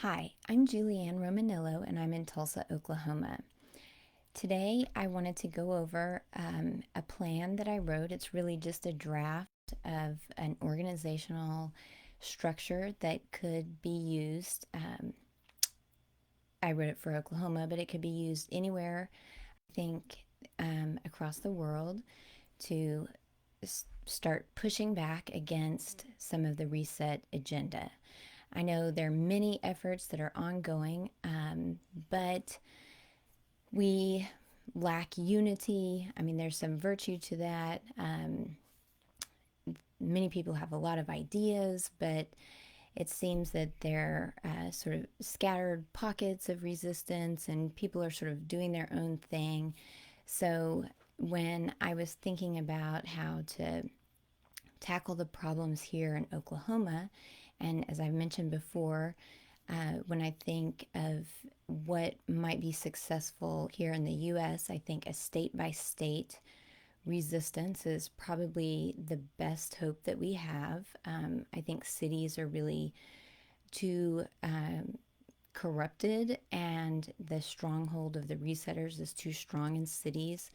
Hi, I'm Julianne Romanillo and I'm in Tulsa, Oklahoma. Today I wanted to go over a plan that I wrote. It's really just a draft of an organizational structure that could be used. I wrote it for Oklahoma, but it could be used anywhere, I think, across the world to start pushing back against some of the reset agenda. I know there are many efforts that are ongoing, but we lack unity. I mean, there's some virtue to that. Many people have a lot of ideas, but it seems that there are sort of scattered pockets of resistance and people are sort of doing their own thing. So when I was thinking about how to tackle the problems here in Oklahoma, and as I've mentioned before, when I think of what might be successful here in the US, I think a state by state resistance is probably the best hope that we have. I think cities are really too corrupted, and the stronghold of the resetters is too strong in cities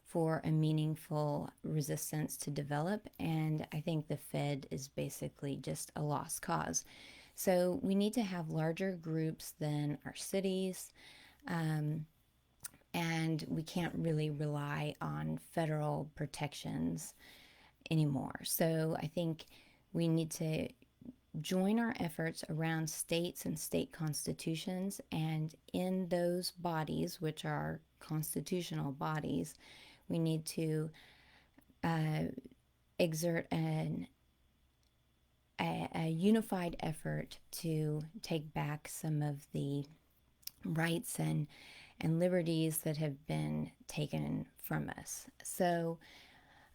for a meaningful resistance to develop. And I think the Fed is basically just a lost cause. So we need to have larger groups than our cities, um, and we can't really rely on federal protections anymore. So I think we need to join our efforts around states and state constitutions, and in those bodies, which are constitutional bodies, we need to uh, exert a unified effort to take back some of the rights and liberties that have been taken from us. So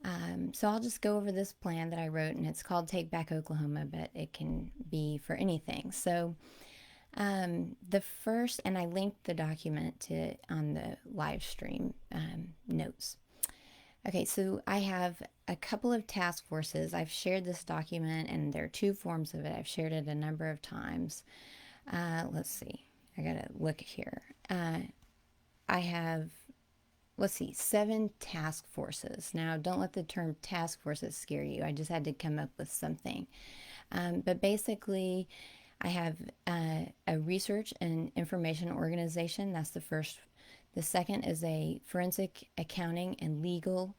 I'll just go over this plan that I wrote, and it's called Take Back Oklahoma, but it can be for anything. So the first, and I linked the document to on the live stream notes. Okay, so I have a couple of task forces. I've shared this document, and there are two forms of it. I've shared it a number of times. Let's see. I gotta look here. I have, let's see, 7 task forces. Now, don't let the term task forces scare you. I just had to come up with something. But basically, I have a research and information organization. That's the first. The second is a forensic accounting and legal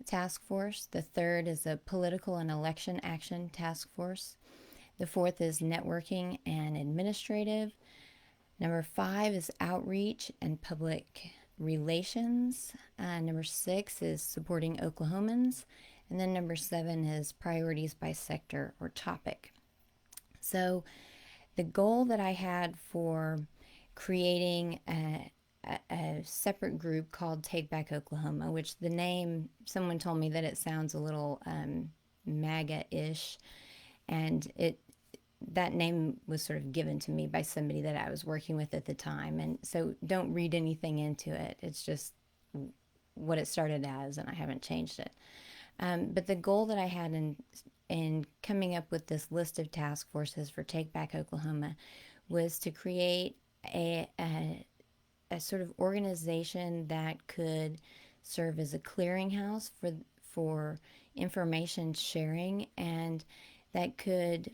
task force. The third is a political and election action task force. The fourth is networking and administrative. Number 5 is outreach and public relations. Number 6 is supporting Oklahomans. And then number 7 is priorities by sector or topic. So the goal that I had for creating a separate group called Take Back Oklahoma, which the name, someone told me that it sounds a little MAGA-ish, and that name was sort of given to me by somebody that I was working with at the time, and so don't read anything into it. It's just what it started as, and I haven't changed it. But the goal that I had in coming up with this list of task forces for Take Back Oklahoma was to create a sort of organization that could serve as a clearinghouse for information sharing, and that could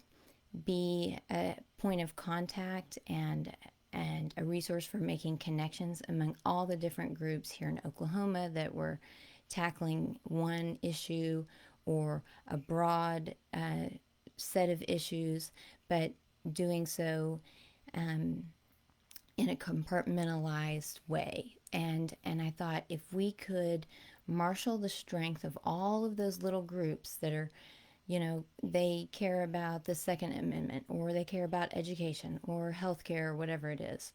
be a point of contact and a resource for making connections among all the different groups here in Oklahoma that were tackling one issue or a broad set of issues, but doing so in a compartmentalized way. And I thought if we could marshal the strength of all of those little groups that are, they care about the Second Amendment, or they care about education or healthcare or whatever it is.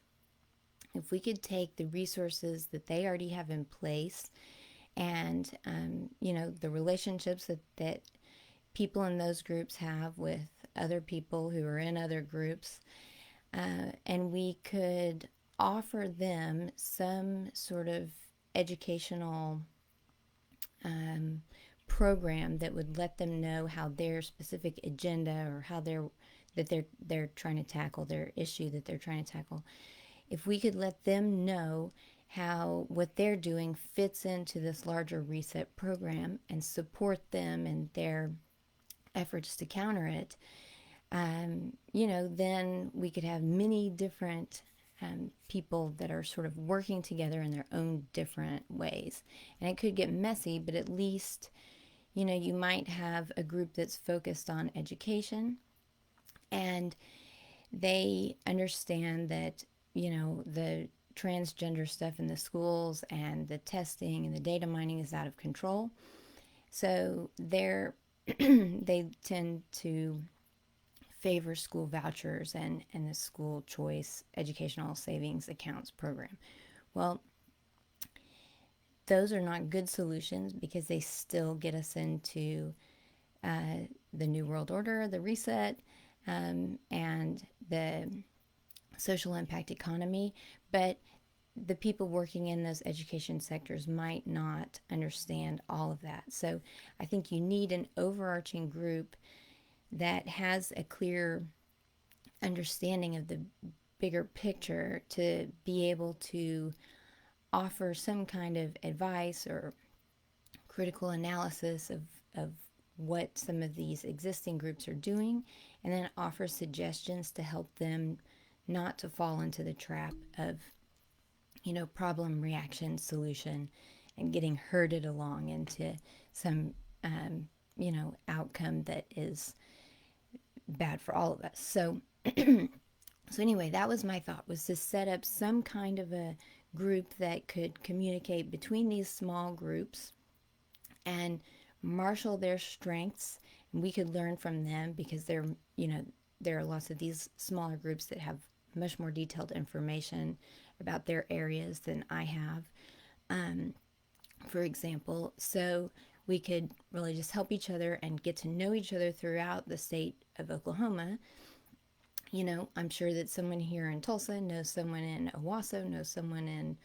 If we could take the resources that they already have in place, and the relationships that people in those groups have with other people who are in other groups, and we could offer them some sort of educational program that would let them know how their specific agenda or how that they're trying to tackle, their issue that they're trying to tackle. If we could let them know how what they're doing fits into this larger reset program and support them in their efforts to counter it, then we could have many different people that are sort of working together in their own different ways. And it could get messy, but at least, you might have a group that's focused on education, and they understand that, the transgender stuff in the schools and the testing and the data mining is out of control. So they tend to favor school vouchers and the school choice educational savings accounts program. Well, those are not good solutions because they still get us into the New World Order, the reset, and the social impact economy. But the people working in those education sectors might not understand all of that. So I think you need an overarching group that has a clear understanding of the bigger picture to be able to offer some kind of advice or critical analysis of what some of these existing groups are doing, and then offer suggestions to help them not to fall into the trap of, problem, reaction, solution, and getting herded along into some, outcome that is bad for all of us. So, so anyway, that was my thought, was to set up some kind of a group that could communicate between these small groups and marshal their strengths, and we could learn from them because there are lots of these smaller groups that have much more detailed information about their areas than I have, for example. So we could really just help each other and get to know each other throughout the state of Oklahoma. I'm sure that someone here in Tulsa knows someone in Owasso, knows someone in,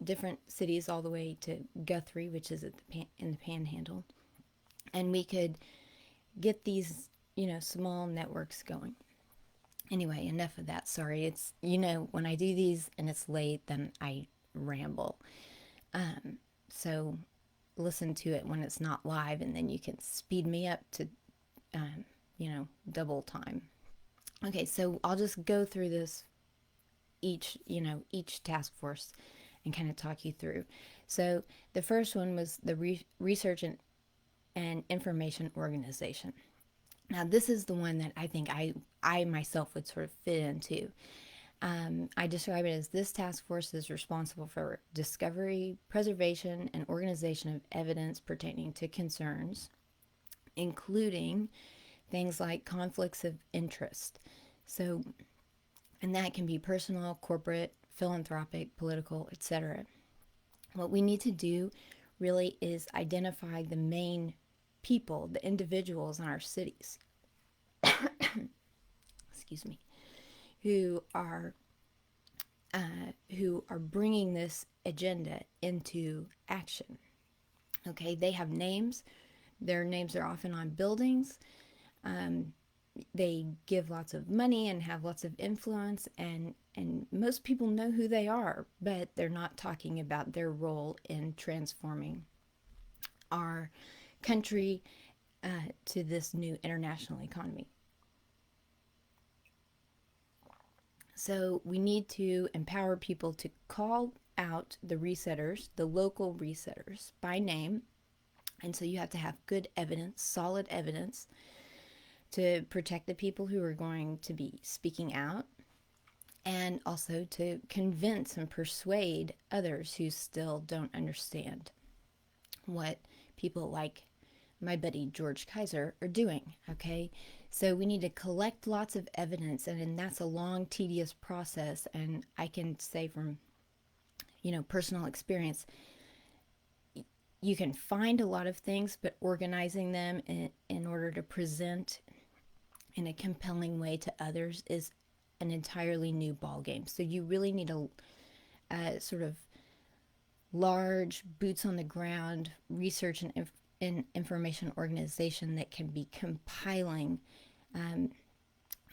different cities all the way to Guthrie, which is in the Panhandle. And we could get these, small networks going. Anyway, enough of that. Sorry. It's, when I do these and it's late, then I ramble. So listen to it when it's not live, and then you can speed me up to, double time. Okay, so I'll just go through this each task force and kind of talk you through. So the first one was the research and information organization. Now, this is the one that I think I myself would sort of fit into. I describe it as this task force is responsible for discovery, preservation, and organization of evidence pertaining to concerns, including things like conflicts of interest. So, and that can be personal, corporate, philanthropic, political, etc. What we need to do really is identify the main people, the individuals in our cities, excuse me, who are bringing this agenda into action. Okay, they have names. Their names are often on buildings. They give lots of money and have lots of influence, and most people know who they are, but they're not talking about their role in transforming our country to this new international economy. So we need to empower people to call out the resetters, the local resetters, by name. And so you have to have good evidence, solid evidence, to protect the people who are going to be speaking out, and also to convince and persuade others who still don't understand what people like my buddy George Kaiser are doing. Okay, so we need to collect lots of evidence, and that's a long, tedious process. And I can say from personal experience, you can find a lot of things, but organizing them in order to present in a compelling way to others is an entirely new ballgame. So you really need a sort of large, boots on the ground research and information organization that can be compiling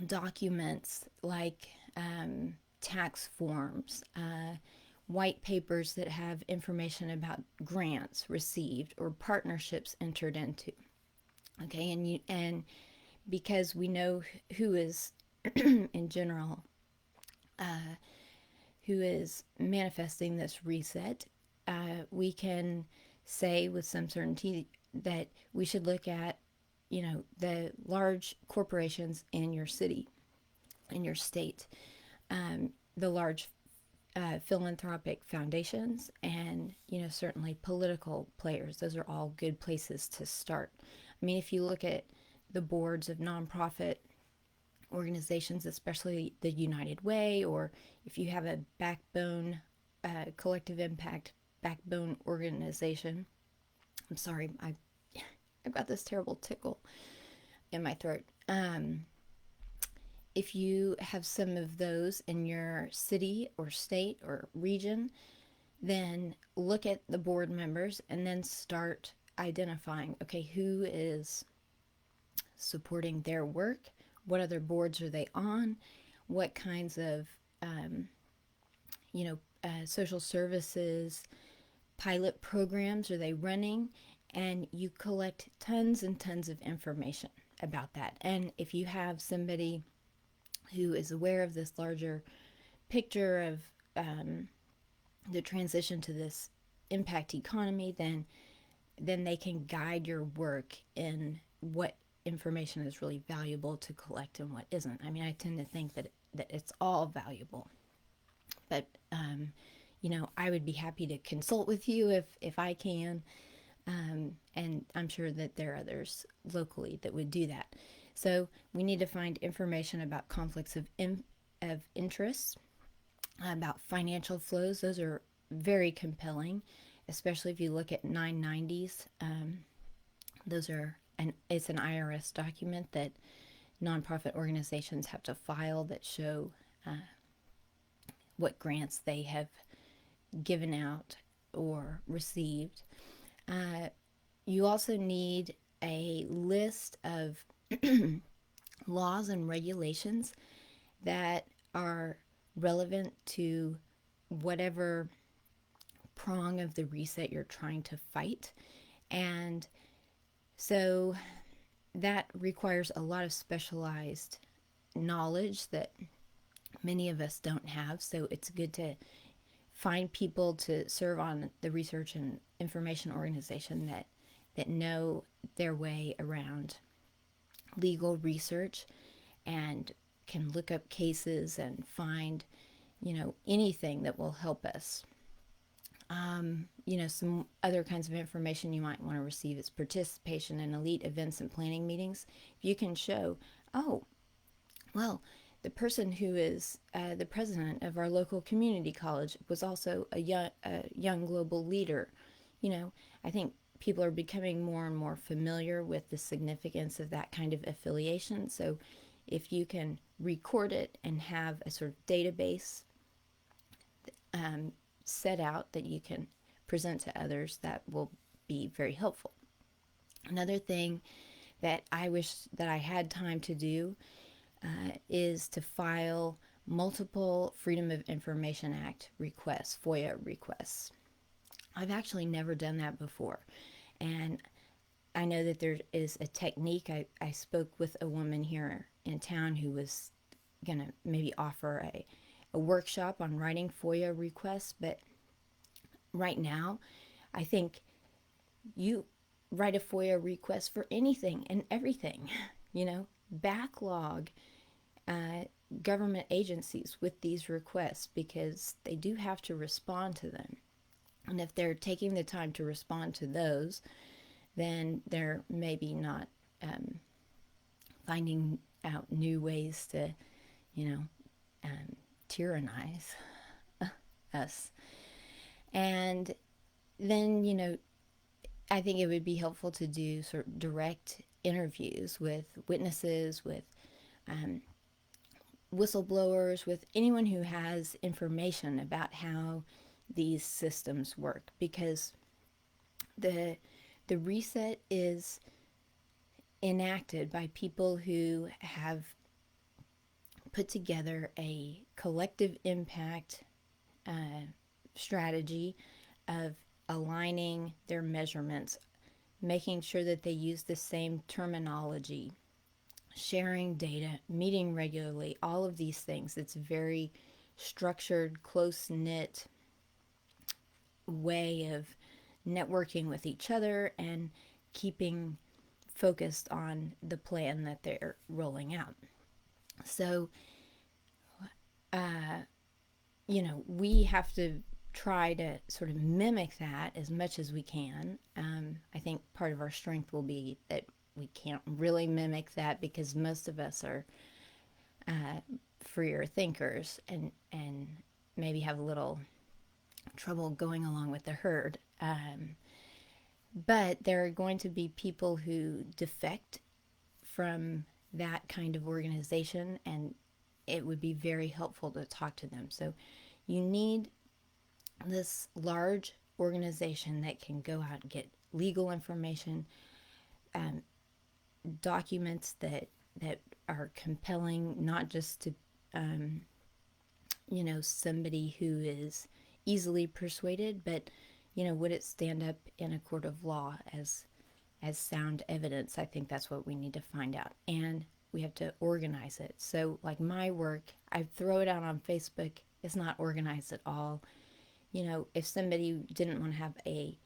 documents like tax forms, white papers that have information about grants received or partnerships entered into. Okay, and because we know who is in general who is manifesting this reset, we can say with some certainty that we should look at, the large corporations in your city, in your state, the large philanthropic foundations, and certainly political players. Those are all good places to start. I mean, if you look at the boards of nonprofit organizations, especially the United Way, or if you have a backbone, collective impact backbone organization. I'm sorry, I've got this terrible tickle in my throat. If you have some of those in your city or state or region, then look at the board members and then start identifying, okay, who is supporting their work? What other boards are they on? What kinds of, social services, pilot programs are they running? And you collect tons and tons of information about that. And if you have somebody who is aware of this larger picture of the transition to this impact economy, then they can guide your work in what information is really valuable to collect and what isn't. I mean, I tend to think that it's all valuable, but I would be happy to consult with you if I can, and I'm sure that there are others locally that would do that. So we need to find information about conflicts of interest, about financial flows. Those are very compelling, especially if you look at 990s. It's an IRS document that nonprofit organizations have to file that show what grants they have given out or received. You also need a list of laws and regulations that are relevant to whatever prong of the reset you're trying to fight. And so that requires a lot of specialized knowledge that many of us don't have. So it's good to find people to serve on the research and information organization that know their way around legal research and can look up cases and find, anything that will help us. Some other kinds of information you might want to receive is participation in elite events and planning meetings. If you can show, oh, well, the person who is the president of our local community college was also a young global leader. I think people are becoming more and more familiar with the significance of that kind of affiliation. So if you can record it and have a sort of database set out that you can present to others, that will be very helpful. Another thing that I wish that I had time to do is to file multiple Freedom of Information Act requests, FOIA requests. I've actually never done that before. And I know that there is a technique. I spoke with a woman here in town who was going to maybe offer a workshop on writing FOIA requests. But right now, I think you write a FOIA request for anything and everything, backlog government agencies with these requests because they do have to respond to them. And if they're taking the time to respond to those, then they're maybe not finding out new ways to, tyrannize us. And then, I think it would be helpful to do sort of direct interviews with witnesses, with whistleblowers, with anyone who has information about how these systems work, because the reset is enacted by people who have put together a collective impact strategy of aligning their measurements, making sure that they use the same terminology, sharing data, meeting regularly, all of these things. It's a very structured, close knit way of networking with each other and keeping focused on the plan that they're rolling out. So, we have to try to sort of mimic that as much as we can. I think part of our strength will be that we can't really mimic that because most of us are freer thinkers and maybe have a little trouble going along with the herd. But there are going to be people who defect from that kind of organization, and it would be very helpful to talk to them. So you need this large organization that can go out and get legal information, documents that are compelling, not just to somebody who is easily persuaded, but would it stand up in a court of law as sound evidence? I think that's what we need to find out, and we have to organize it. So like my work, I throw it out on Facebook. It's not organized at all. If somebody didn't want to have a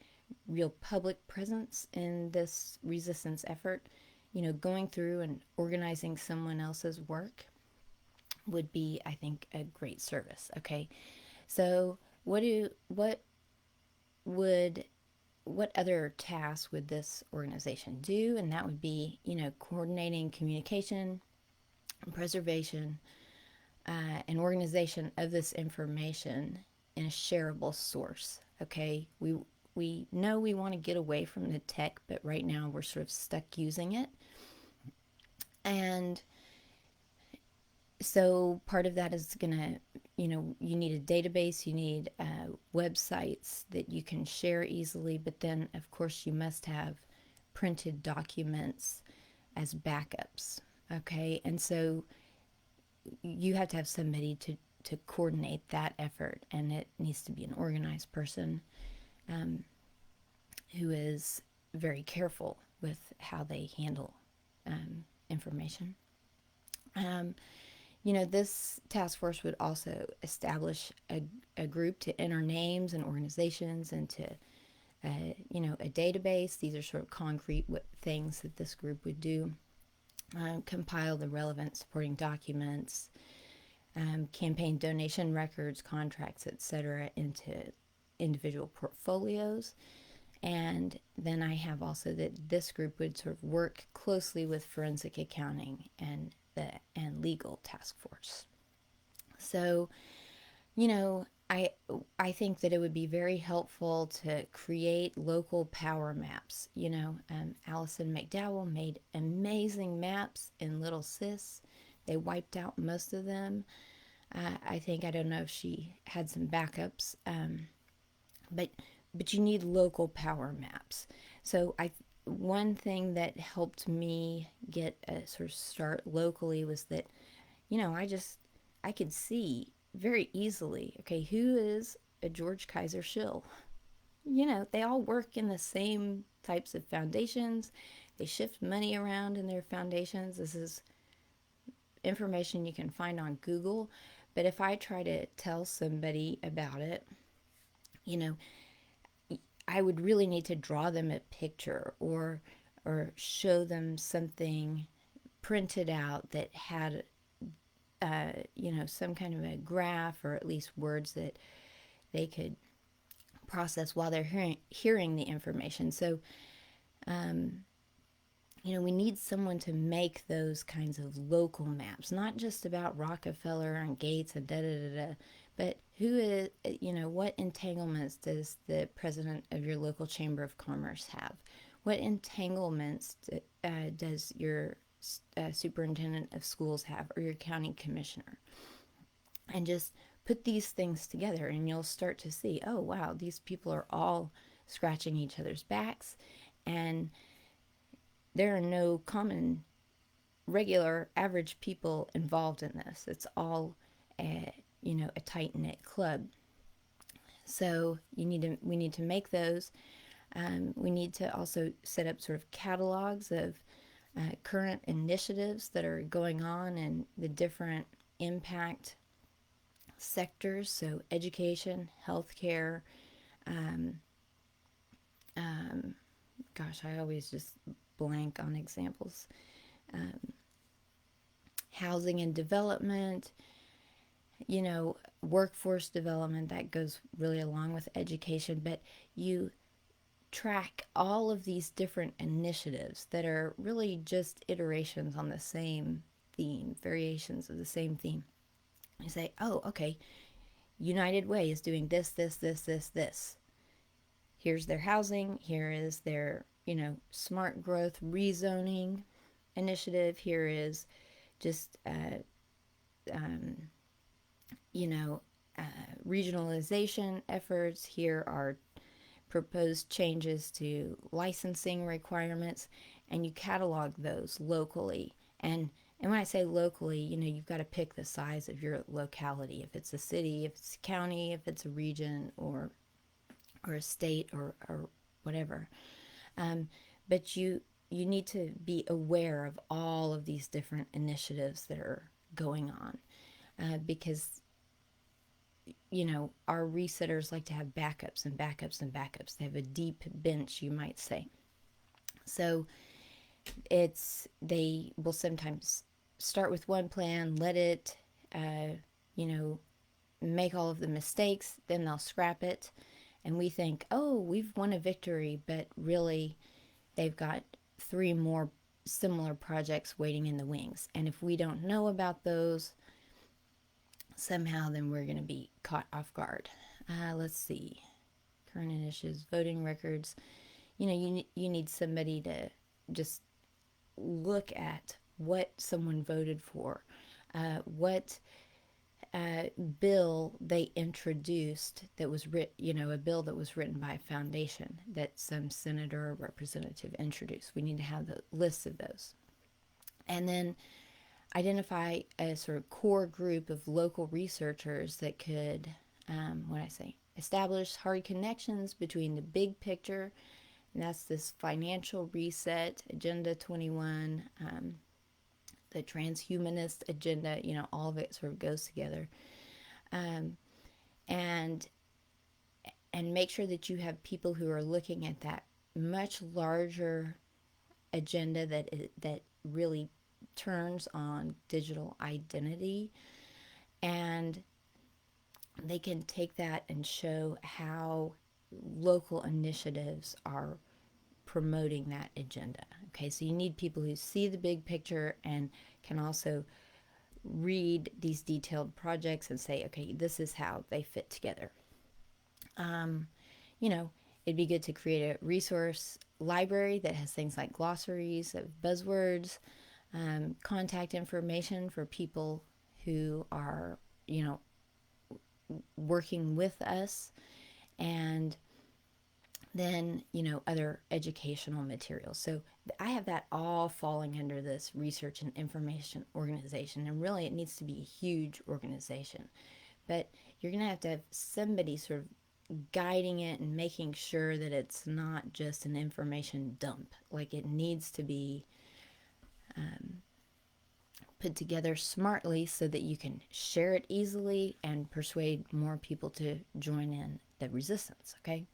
real public presence in this resistance effort, going through and organizing someone else's work would be, I think, a great service. Okay, so what other tasks would this organization do? And that would be, coordinating communication, preservation, and organization of this information in a shareable source. Okay, we know we want to get away from the tech, but right now we're sort of stuck using it. And so part of that is going to, you need a database, you need websites that you can share easily, but then of course you must have printed documents as backups. Okay, and so you have to have somebody to coordinate that effort, and it needs to be an organized person who is very careful with how they handle information. This task force would also establish a group to enter names and organizations and to, a database. These are sort of concrete things that this group would do. Compile the relevant supporting documents, campaign donation records, contracts, etc., into individual portfolios. And then I have also that this group would sort of work closely with forensic accounting and legal task force. So, I think that it would be very helpful to create local power maps. Alison McDowell made amazing maps in Little Sis. They wiped out most of them. I don't know if she had some backups, but you need local power maps. So one thing that helped me get a sort of start locally was that, I could see very easily, okay, who is a George Kaiser shill? They all work in the same types of foundations. They shift money around in their foundations. This is information you can find on Google. But if I try to tell somebody about it, I would really need to draw them a picture or show them something printed out that had some kind of a graph or at least words that they could process while they're hearing the information. So we need someone to make those kinds of local maps, not just about Rockefeller and Gates and da-da-da-da, but who is, what entanglements does the president of your local chamber of commerce have? What entanglements does your superintendent of schools have, or your county commissioner? And just put these things together and you'll start to see, oh wow, these people are all scratching each other's backs, and there are no common, regular, average people involved in this. It's all a tight knit club. So we need to make those. We need to also set up sort of catalogs of current initiatives that are going on in the different impact sectors. So education, healthcare. Um, Gosh, I always just blank on examples. Um, Housing and development, workforce development, that goes really along with education, but you track all of these different initiatives that are really just iterations on the same theme, variations of the same theme. You say, oh, okay, United Way is doing this, this, this, this, this. Here's their housing. Here is their, smart growth rezoning initiative. Here is just, um, you know, regionalization efforts. Here are proposed changes to licensing requirements, and you catalog those locally. And when I say locally, you've got to pick the size of your locality. If it's a city, if it's a county, if it's a region, or a state, or whatever. But you need to be aware of all of these different initiatives that are going on, because our resetters like to have backups and backups and backups. They have a deep bench, you might say. So they will sometimes start with one plan, let it, you know, make all of the mistakes, then they'll scrap it. And we think, oh, we've won a victory, but really they've got 3 more similar projects waiting in the wings. And if we don't know about those, somehow then we're going to be caught off guard. Let's see. Current initiatives, voting records. You need somebody to just look at what someone voted for, what bill they introduced that was a bill that was written by a foundation that some senator or representative introduced. We need to have the list of those. And then identify a sort of core group of local researchers that could, establish hard connections between the big picture, and that's this financial reset, Agenda 21, the transhumanist agenda, all of it sort of goes together. And make sure that you have people who are looking at that much larger agenda that really turns on digital identity, and they can take that and show how local initiatives are promoting that agenda. Okay, so you need people who see the big picture and can also read these detailed projects and say, okay, this is how they fit together. It'd be good to create a resource library that has things like glossaries of buzzwords, contact information for people who are, working with us, and then, other educational materials. So I have that all falling under this research and information organization. And really, it needs to be a huge organization. But you're going to have somebody sort of guiding it and making sure that it's not just an information dump. Like, it needs to be put together smartly so that you can share it easily and persuade more people to join in the resistance, okay?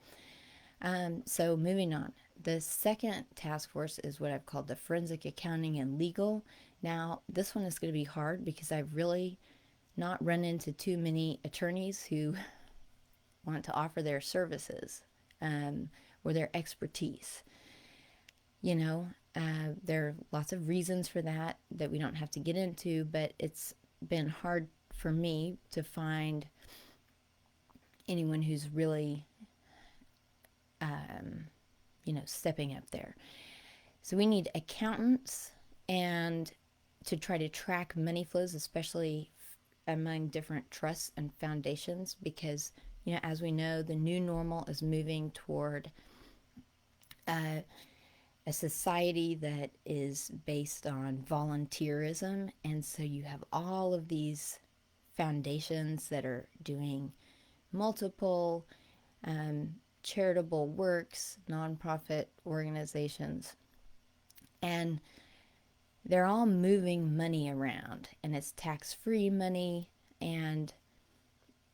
So moving on. The second task force is what I've called the Forensic Accounting and Legal. Now, this one is going to be hard because I've really not run into too many attorneys who want to offer their services or their expertise. There are lots of reasons for that we don't have to get into, but it's been hard for me to find anyone who's really, stepping up there. So we need accountants and to try to track money flows, especially among different trusts and foundations, because, as we know, the new normal is moving toward a society that is based on volunteerism. And so you have all of these foundations that are doing multiple charitable works, nonprofit organizations, and they're all moving money around, and it's tax-free money. And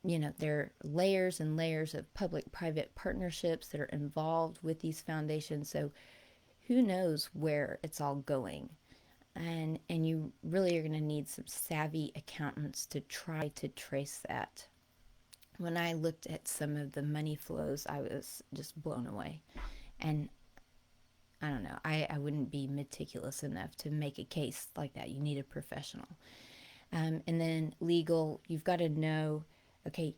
there are layers and layers of public-private partnerships that are involved with these foundations. So who knows where it's all going? And you really are going to need some savvy accountants to try to trace that. When I looked at some of the money flows, I was just blown away. And I don't know, I wouldn't be meticulous enough to make a case like that. You need a professional. And then legal, you've got to know, okay,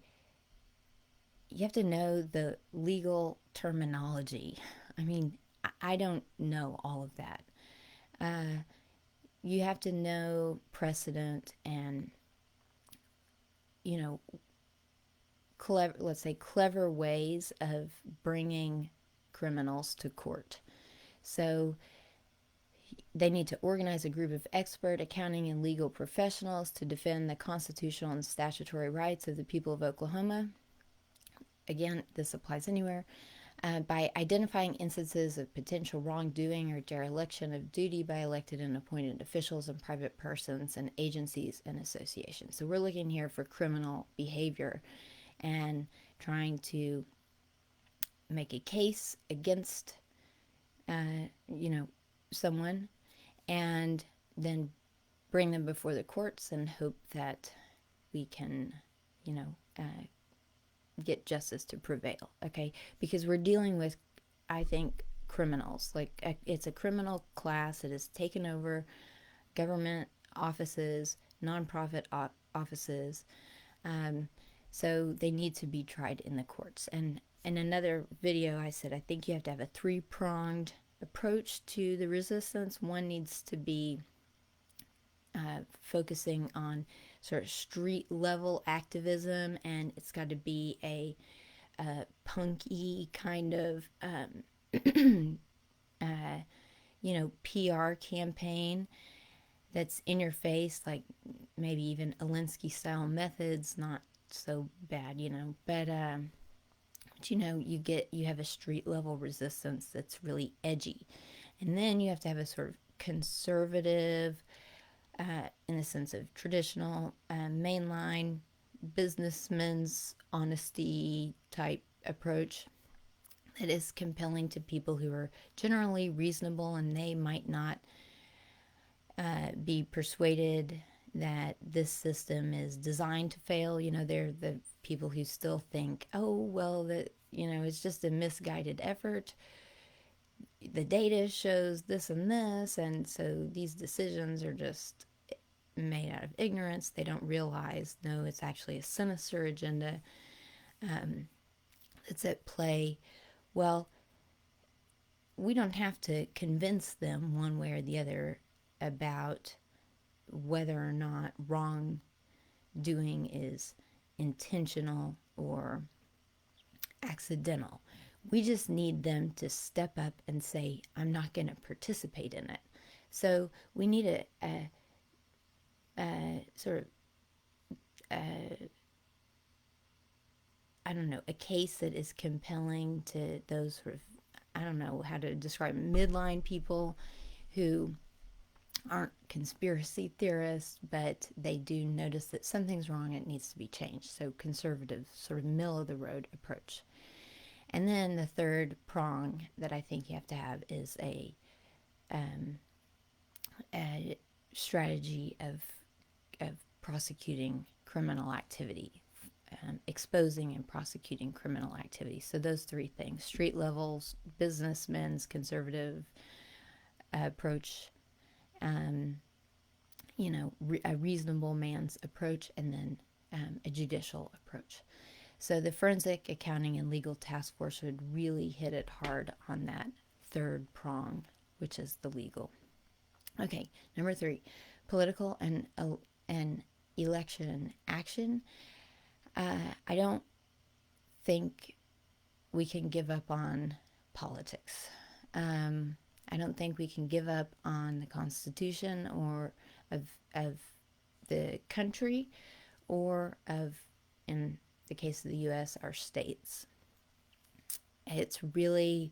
you have to know the legal terminology. I mean, I don't know all of that. You have to know precedent and, you know, clever, let's say clever ways of bringing criminals to court. So they need to organize a group of expert accounting and legal professionals to defend the constitutional and statutory rights of the people of Oklahoma. Again, this applies anywhere. By identifying instances of potential wrongdoing or dereliction of duty by elected and appointed officials and private persons and agencies and associations. So we're looking here for criminal behavior and trying to make a case against, someone, and then bring them before the courts and hope that we can, you know, uh, get justice to prevail. Okay, because we're dealing with, I think, criminals. Like, it's a criminal class that has taken over government offices, nonprofit offices. Um, so they need to be tried in the courts. And in another video, I said I think you have to have a three-pronged approach to the resistance. One needs to be focusing on sort of street level activism, and it's got to be a punky kind of PR campaign that's in your face, like maybe even Alinsky style methods, not so bad, but you have a street level resistance that's really edgy. And then you have to have a sort of conservative, in the sense of traditional, mainline businessman's honesty type approach that is compelling to people who are generally reasonable, and they might not be persuaded that this system is designed to fail. They're the people who still think, oh, well, that, it's just a misguided effort. The data shows this and this, and so these decisions are just made out of ignorance. They don't realize, no, it's actually a sinister agenda that's at play. Well, we don't have to convince them one way or the other about whether or not wrongdoing is intentional or accidental. We just need them to step up and say, I'm not going to participate in it. So we need a sort of, I don't know, a case that is compelling to those sort of, I don't know how to describe, midline people who aren't conspiracy theorists, but they do notice that something's wrong and it needs to be changed. So conservative, sort of middle of the road approach. And then the third prong that I think you have to have is a strategy of prosecuting criminal activity, exposing and prosecuting criminal activity. So those three things: street levels, businessmen's conservative approach, a reasonable man's approach, and then a judicial approach. So the Forensic Accounting and Legal Task Force would really hit it hard on that third prong, which is the legal. Okay, number 3, political and election action. I don't think we can give up on politics. I don't think we can give up on the Constitution or of the country or of, in the case of the U.S., our states. It's really,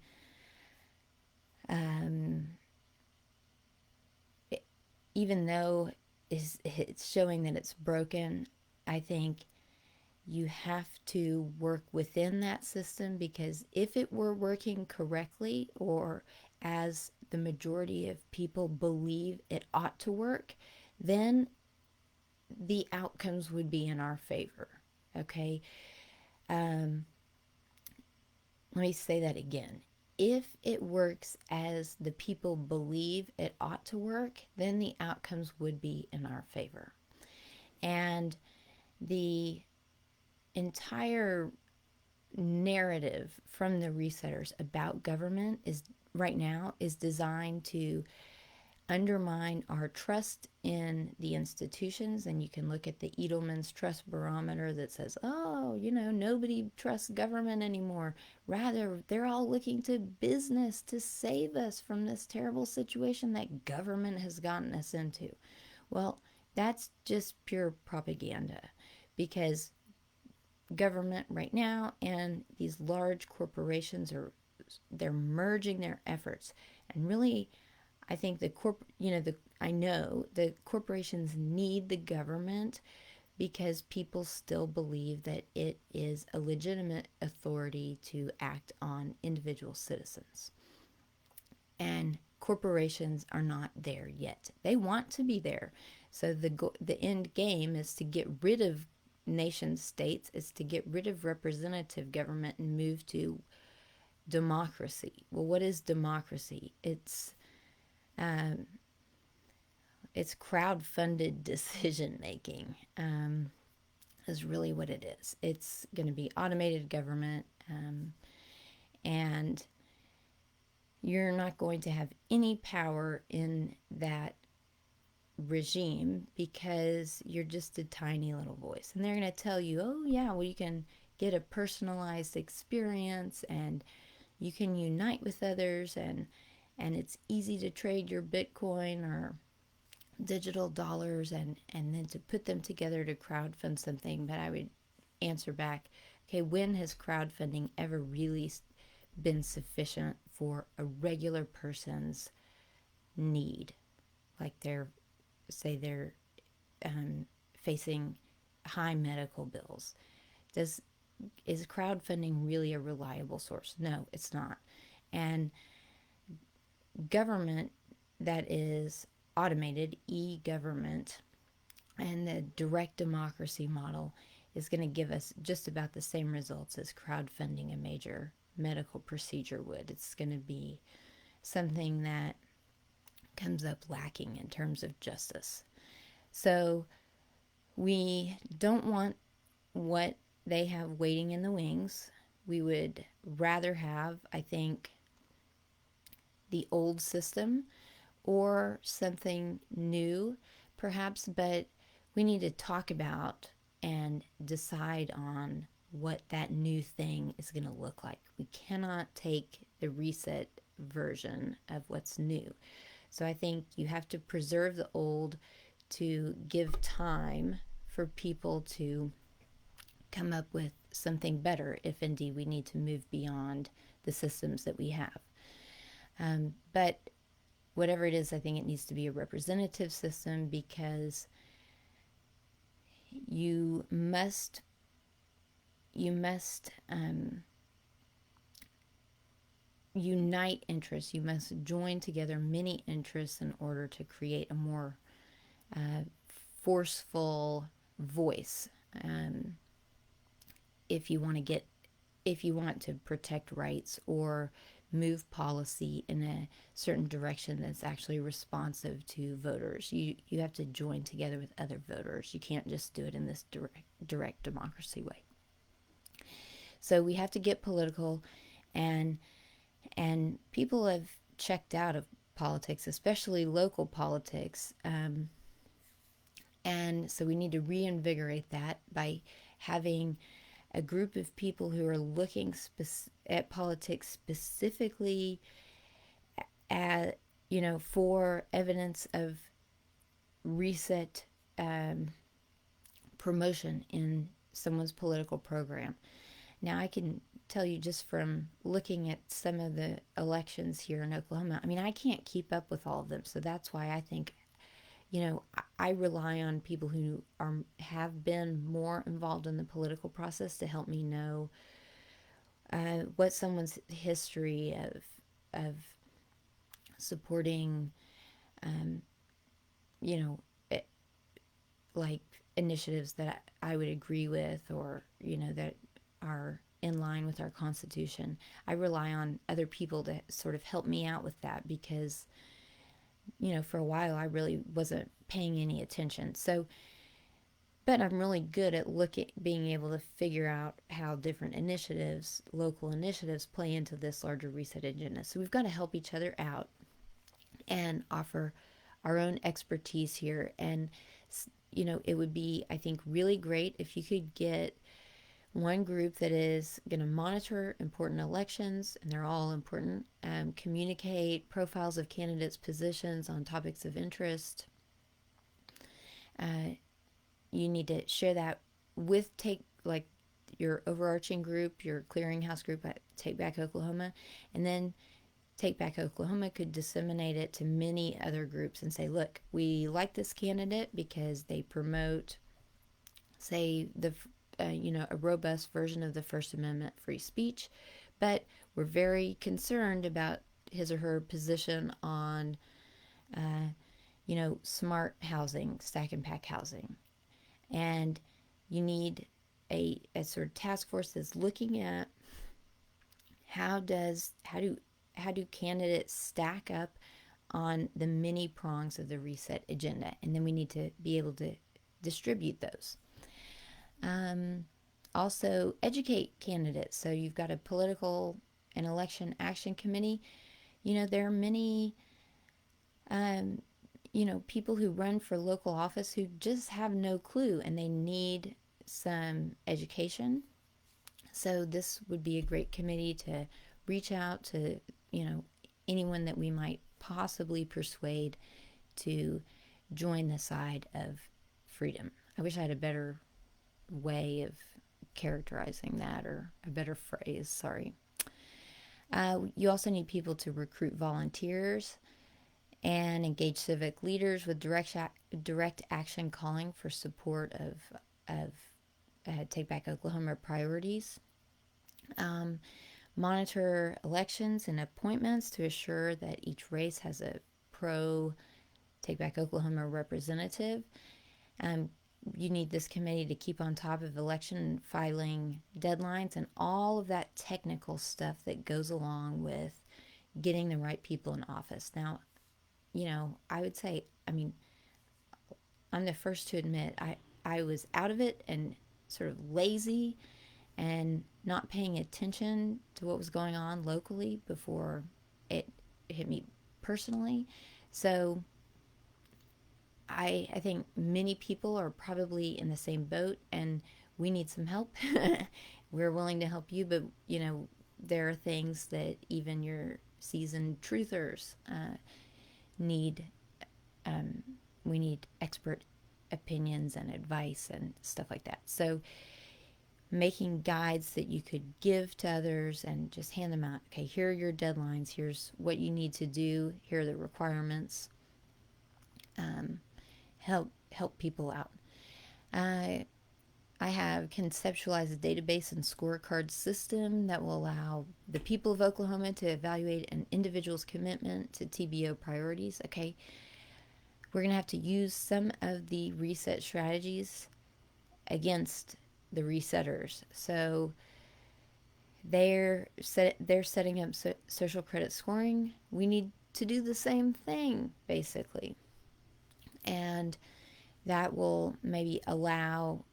um, even though it's showing that it's broken, I think you have to work within that system, because if it were working correctly, or as the majority of people believe it ought to work, then the outcomes would be in our favor. Okay? Let me say that again. If it works as the people believe it ought to work, then the outcomes would be in our favor. And the entire narrative from the resetters about government is right now is designed to undermine our trust in the institutions. And you can look at the Edelman's Trust Barometer that says, oh, nobody trusts government anymore. Rather, they're all looking to business to save us from this terrible situation that government has gotten us into. Well, that's just pure propaganda, because government right now and these large corporations they're merging their efforts. And really, I think I know the corporations need the government because people still believe that it is a legitimate authority to act on individual citizens. And corporations are not there yet. They want to be there. So the end game is to get rid of nation states, is to get rid of representative government and move to democracy. Well, what is democracy? It's crowd-funded decision making, is really what it is. It's going to be automated government, and you're not going to have any power in that regime because you're just a tiny little voice. And they're going to tell you, oh yeah, well, you can get a personalized experience and you can unite with others, and it's easy to trade your Bitcoin or digital dollars and then to put them together to crowdfund something. But I would answer back, okay, when has crowdfunding ever really been sufficient for a regular person's need? Like they're facing high medical bills. Is crowdfunding really a reliable source? No, it's not. And government that is automated, e-government, and the direct democracy model is going to give us just about the same results as crowdfunding a major medical procedure would. It's going to be something that comes up lacking in terms of justice. So we don't want what they have waiting in the wings. We would rather have, I think, the old system or something new, perhaps, but we need to talk about and decide on what that new thing is going to look like. We cannot take the reset version of what's new. So I think you have to preserve the old to give time for people to come up with something better if indeed we need to move beyond the systems that we have. But whatever it is, I think it needs to be a representative system, because you must unite interests. You must join together many interests in order to create a more forceful voice. If you want to protect rights or move policy in a certain direction that's actually responsive to voters, you have to join together with other voters. You can't just do it in this direct democracy way. So we have to get political, and people have checked out of politics, especially local politics, and so we need to reinvigorate that by having a group of people who are looking at politics specifically at, for evidence of reset promotion in someone's political program. Now, I can tell you just from looking at some of the elections here in Oklahoma, I mean, I can't keep up with all of them. So that's why I think, I rely on people who have been more involved in the political process to help me know what someone's history of supporting, um, you know, it, like initiatives that I would agree with, or that are in line with our Constitution. I rely on other people to sort of help me out with that because for a while I really wasn't paying any attention. So, but I'm really good at being able to figure out how different initiatives, local initiatives, play into this larger reset agenda. So we've got to help each other out and offer our own expertise here. And it would be, I think, really great if you could get one group that is going to monitor important elections, and they're all important, communicate profiles of candidates' positions on topics of interest. You need to share that with your overarching group, your clearinghouse group at Take Back Oklahoma, and then Take Back Oklahoma could disseminate it to many other groups and say, look, we like this candidate because they promote, say, a robust version of the First Amendment free speech, but we're very concerned about his or her position on, smart housing, stack and pack housing. And you need a sort of task force that's looking at how do candidates stack up on the many prongs of the reset agenda, and then we need to be able to distribute those. Also, educate candidates. So you've got a political and election action committee. There are many, people who run for local office who just have no clue and they need some education. So this would be a great committee to reach out to, anyone that we might possibly persuade to join the side of freedom. I wish I had a better way of characterizing that, or a better phrase, sorry. You also need people to recruit volunteers and engage civic leaders with direct action calling for support of Take Back Oklahoma priorities. Monitor elections and appointments to assure that each race has a pro Take Back Oklahoma representative. You need this committee to keep on top of election filing deadlines and all of that technical stuff that goes along with getting the right people in office. Now, I would say, I'm the first to admit I was out of it and sort of lazy and not paying attention to what was going on locally before it hit me personally. So I think many people are probably in the same boat, and we need some help. We're willing to help you, but there are things that even your seasoned truthers need. We need expert opinions and advice and stuff like that. So making guides that you could give to others and just hand them out. Okay, here are your deadlines. Here's what you need to do. Here are the requirements. Help people out. I have conceptualized a database and scorecard system that will allow the people of Oklahoma to evaluate an individual's commitment to TBO priorities. Okay, we're going to have to use some of the reset strategies against the resetters. So they're setting up social credit scoring. We need to do the same thing, basically. And that will maybe allow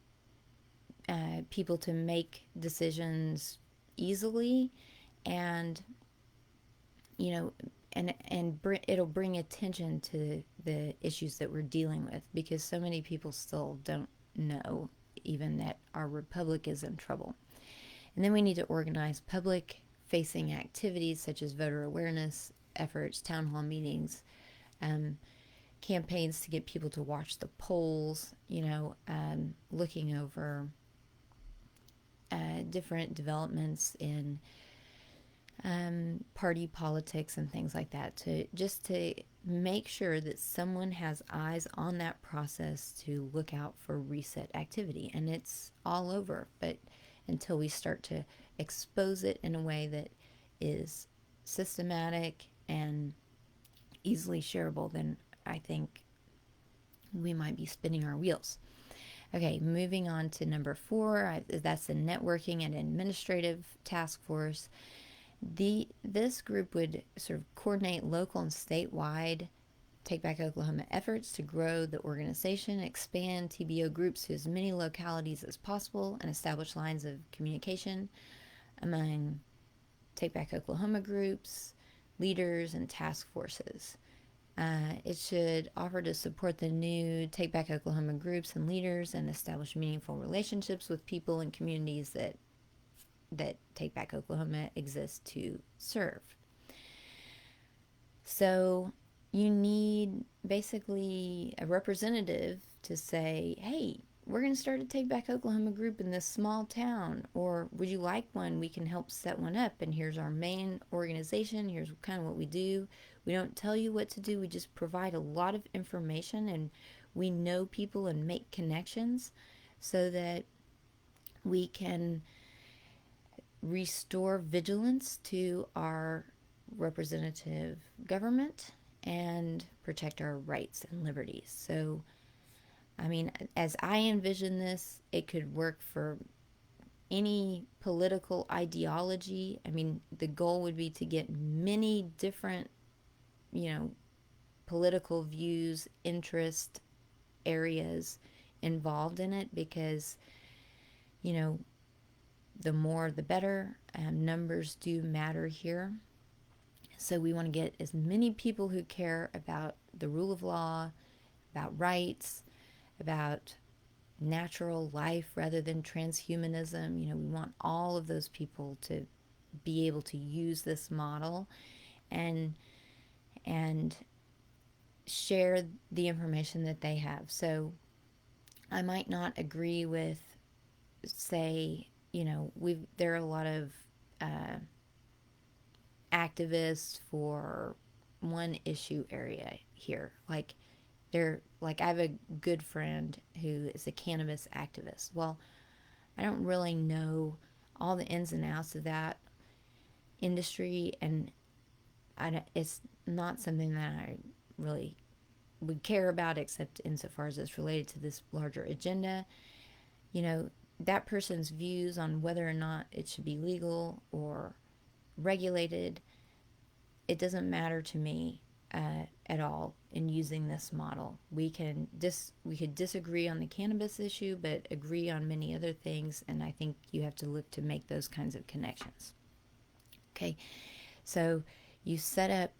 people to make decisions easily, and it'll bring attention to the issues that we're dealing with, because so many people still don't know even that our republic is in trouble. And then we need to organize public facing activities such as voter awareness efforts, town hall meetings, um, campaigns to get people to watch the polls, looking over different developments in party politics and things like that, to make sure that someone has eyes on that process to look out for reset activity. And it's all over, but until we start to expose it in a way that is systematic and easily shareable, then I think we might be spinning our wheels. Okay, moving on to number 4, that's the networking and administrative task force. This group would sort of coordinate local and statewide Take Back Oklahoma efforts to grow the organization, expand TBO groups to as many localities as possible, and establish lines of communication among Take Back Oklahoma groups, leaders, and task forces. It should offer to support the new Take Back Oklahoma groups and leaders and establish meaningful relationships with people and communities that Take Back Oklahoma exists to serve. So you need basically a representative to say, hey, we're going to start a Take Back Oklahoma group in this small town, or would you like one? We can help set one up, and here's our main organization. Here's kind of what we do. We don't tell you what to do. We just provide a lot of information, and we know people and make connections so that we can restore vigilance to our representative government and protect our rights and liberties. So, I mean, as I envision this, it could work for any political ideology. I mean, the goal would be to get many different, political views, interest areas involved in it, because, the more the better. Numbers do matter here. So we want to get as many people who care about the rule of law, about rights, about natural life rather than transhumanism. We want all of those people to be able to use this model and share the information that they have. So I might not agree with, say, there are a lot of activists for one issue area here. Like I have a good friend who is a cannabis activist. Well, I don't really know all the ins and outs of that industry, and it's not something that I really would care about, except insofar as it's related to this larger agenda. That person's views on whether or not it should be legal or regulated, it doesn't matter to me at all in using this model. We could disagree on the cannabis issue, but agree on many other things, and I think you have to look to make those kinds of connections. Okay, so you set up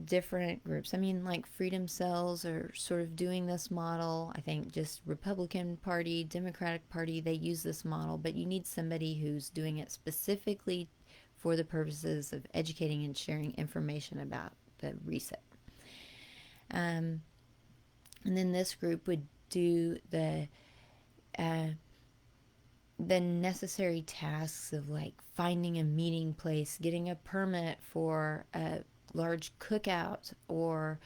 different groups. I mean, like Freedom Cells are sort of doing this model. I think just Republican Party, Democratic Party, they use this model, but you need somebody who's doing it specifically for the purposes of educating and sharing information about the reset. And then this group would do the necessary tasks of like finding a meeting place, getting a permit for a large cookout, or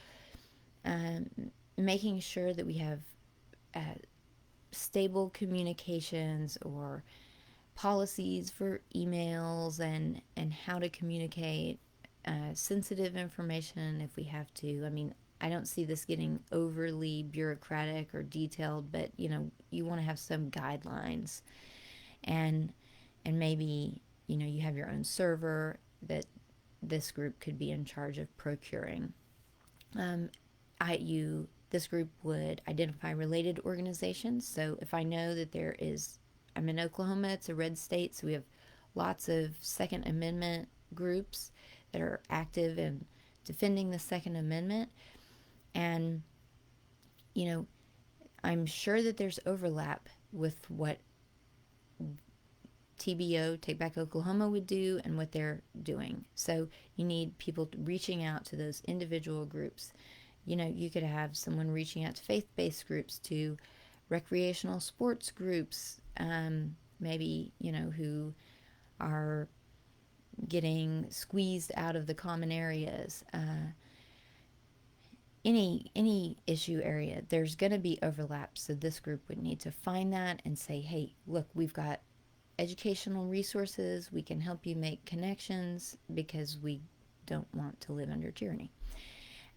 making sure that we have stable communications or policies for emails and how to communicate sensitive information if we have to. I mean, I don't see this getting overly bureaucratic or detailed, but you want to have some guidelines, and maybe you have your own server that this group could be in charge of procuring. This group would identify related organizations. So if I know that I'm in Oklahoma, it's a red state, so we have lots of Second Amendment groups that are active in defending the Second Amendment. And, I'm sure that there's overlap with what TBO, Take Back Oklahoma, would do and what they're doing. So you need people reaching out to those individual groups. You could have someone reaching out to faith-based groups, to recreational sports groups, maybe, who are getting squeezed out of the common areas. Any issue area, there's going to be overlap. So this group would need to find that and say, hey, look, we've got educational resources. We can help you make connections because we don't want to live under tyranny.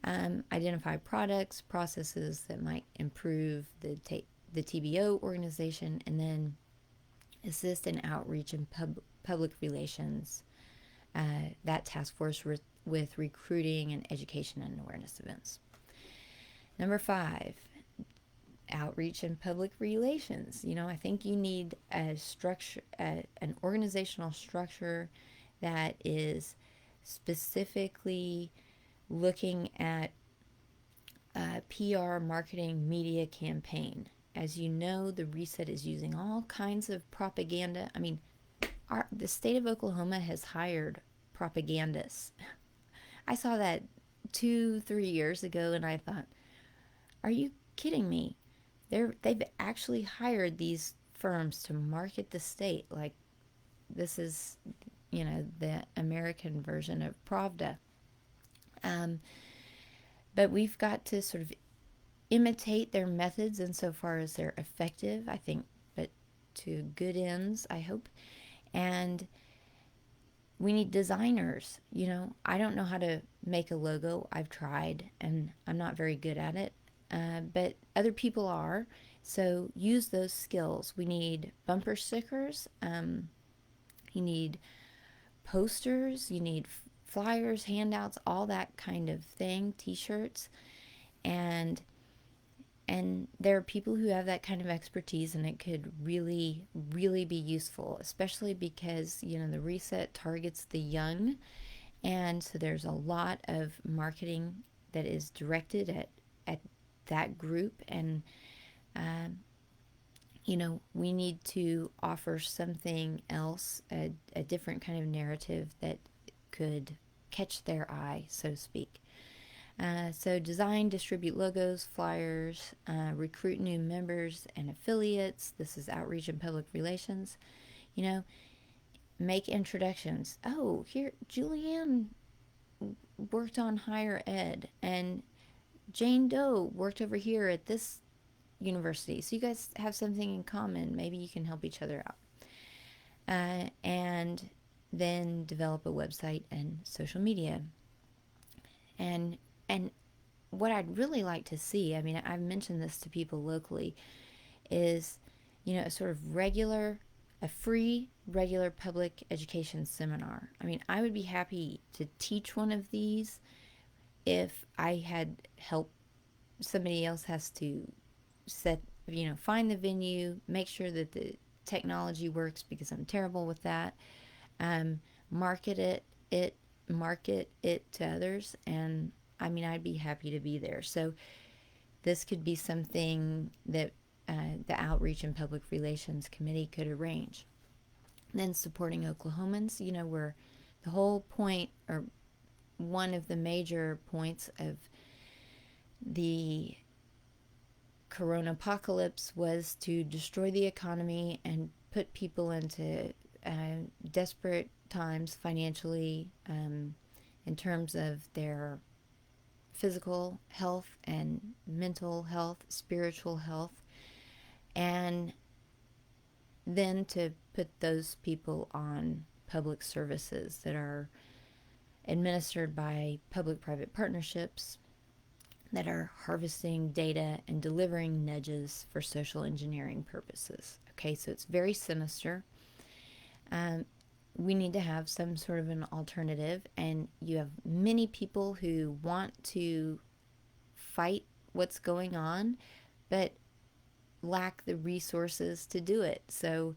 Identify products, processes that might improve the TBO organization, and then assist in outreach and public relations, that task force with recruiting and education and awareness events. Number 5, outreach and public relations. I think you need a structure, an organizational structure that is specifically looking at PR, marketing, media campaign. As you know, the Reset is using all kinds of propaganda. I mean, the state of Oklahoma has hired propagandists. I saw that 2-3 years ago, and I thought, are you kidding me? They've actually hired these firms to market the state like this is, the American version of Pravda. But we've got to sort of imitate their methods insofar as they're effective, I think, but to good ends, I hope. And we need designers. I don't know how to make a logo. I've tried, and I'm not very good at it. But other people are. So use those skills. We need bumper stickers. You need posters. You need flyers, handouts, all that kind of thing, t-shirts. And there are people who have that kind of expertise, and it could really, really be useful, especially because, the Reset targets the young. And so there's a lot of marketing that is directed at that group. And, we need to offer something else, a different kind of narrative that could catch their eye, so to speak. So design, distribute logos, flyers, recruit new members and affiliates. This is outreach and public relations. Make introductions. Oh, here, Julianne worked on higher ed, and Jane Doe worked over here at this university. So you guys have something in common. Maybe you can help each other out. And then develop a website and social media. And what I'd really like to see, I mean, I've mentioned this to people locally, is, a sort of a free, regular public education seminar. I mean, I would be happy to teach one of these if I had help. Somebody else has to find the venue, make sure that the technology works, because I'm terrible with that. Market it to others, and I mean, I'd be happy to be there. So this could be something that the Outreach and Public Relations Committee could arrange. Then supporting Oklahomans, where the whole point, or one of the major points of the Corona apocalypse, was to destroy the economy and put people into desperate times financially, in terms of their physical health and mental health, spiritual health, and then to put those people on public services that are administered by public-private partnerships that are harvesting data and delivering nudges for social engineering purposes. Okay, so it's very sinister. We need to have some sort of an alternative, and you have many people who want to fight what's going on, but lack the resources to do it. So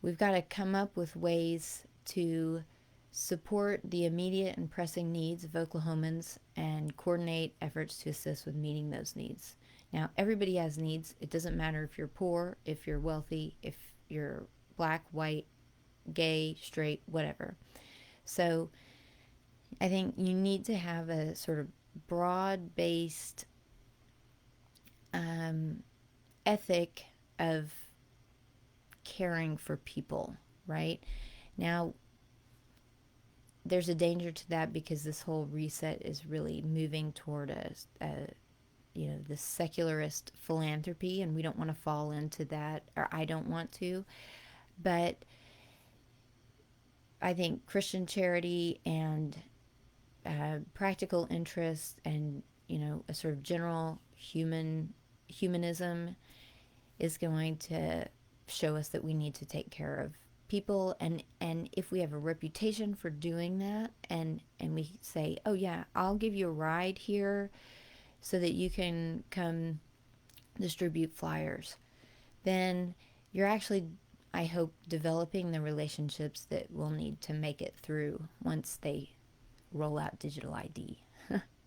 we've got to come up with ways to support the immediate and pressing needs of Oklahomans and coordinate efforts to assist with meeting those needs. Now, everybody has needs. It doesn't matter if you're poor, if you're wealthy, if you're black, white, gay, straight, whatever. So I think you need to have a sort of broad based ethic of caring for people, right? Now, there's a danger to that because this whole reset is really moving toward the secularist philanthropy, and we don't want to fall into that, or I don't want to. But I think Christian charity and practical interest and a sort of general humanism is going to show us that we need to take care of people, and if we have a reputation for doing that, and we say, oh yeah, I'll give you a ride here so that you can come distribute flyers, then you're actually, I hope, developing the relationships that we'll need to make it through once they roll out digital ID.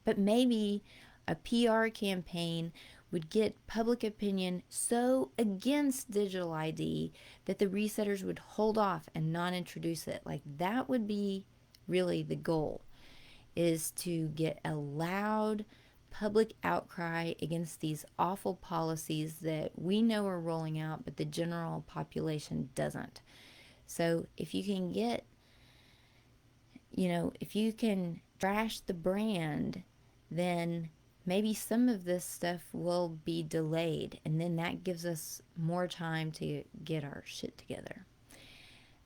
But maybe a PR campaign would get public opinion so against digital ID that the resetters would hold off and not introduce it. Like, that would be really the goal, is to get a loud public outcry against these awful policies that we know are rolling out, but the general population doesn't. So if you can get, if you can trash the brand, then maybe some of this stuff will be delayed, and then that gives us more time to get our shit together,